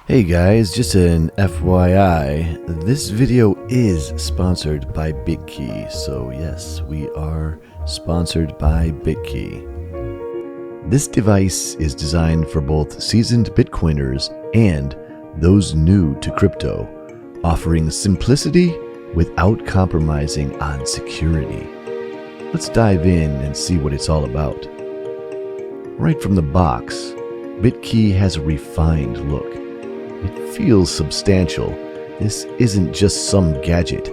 Hey guys, just an FYI, this video is sponsored by Bitkey. So yes, we are sponsored by Bitkey. This device is designed for both seasoned Bitcoiners and those new to crypto, offering simplicity without compromising on security. Let's dive in and see what it's all about. Right from the box, Bitkey has a refined look. It feels substantial. This isn't just some gadget.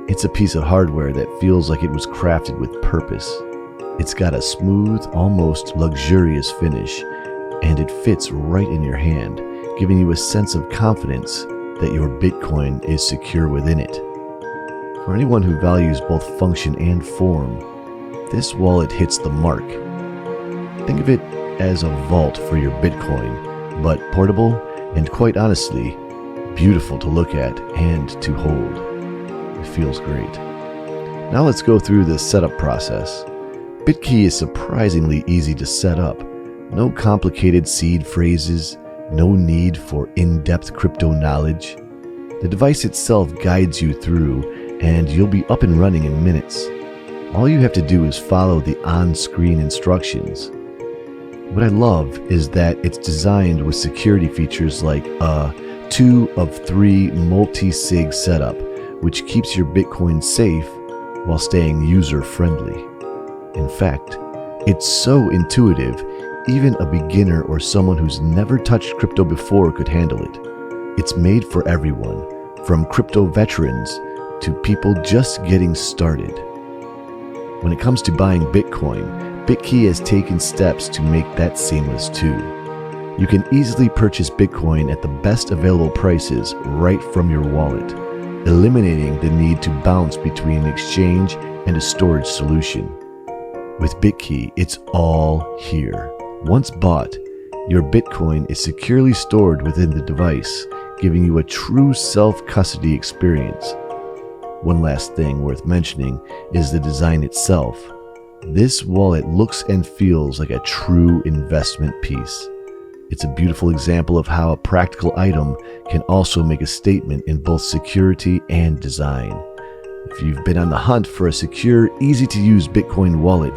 It's a piece of hardware that feels like it was crafted with purpose. It's got a smooth, almost luxurious finish, and it fits right in your hand, giving you a sense of confidence that your Bitcoin is secure within it. For anyone who values both function and form, this wallet hits the mark. Think of it as a vault for your Bitcoin, but portable and, quite honestly, beautiful to look at and to hold. It feels great. Now let's go through the setup process. Bitkey is surprisingly easy to set up. No complicated seed phrases, no need for in-depth crypto knowledge. The device itself guides you through, and you'll be up and running in minutes. All you have to do is follow the on-screen instructions. What I love is that it's designed with security features like a 2 of 3 multi-sig setup, which keeps your Bitcoin safe while staying user-friendly. In fact, it's so intuitive, even a beginner or someone who's never touched crypto before could handle it. It's made for everyone, from crypto veterans to people just getting started. When it comes to buying Bitcoin, Bitkey has taken steps to make that seamless too. You can easily purchase Bitcoin at the best available prices right from your wallet, eliminating the need to bounce between an exchange and a storage solution. With Bitkey, it's all here. Once bought, your Bitcoin is securely stored within the device, giving you a true self-custody experience. One last thing worth mentioning is the design itself. This wallet looks and feels like a true investment piece. It's a beautiful example of how a practical item can also make a statement in both security and design. If you've been on the hunt for a secure, easy-to-use Bitcoin wallet,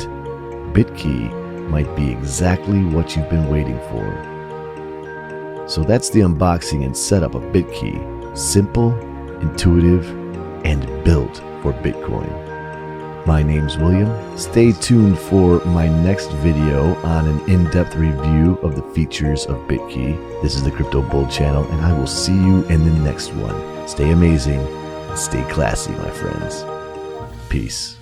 Bitkey might be exactly what you've been waiting for. So that's the unboxing and setup of Bitkey. Simple, intuitive, and built for Bitcoin. My name's William. Stay tuned for my next video on an in-depth review of the features of Bitkey. This is the Crypto Bull channel, and I will see you in the next one. Stay amazing and stay classy, my friends. Peace.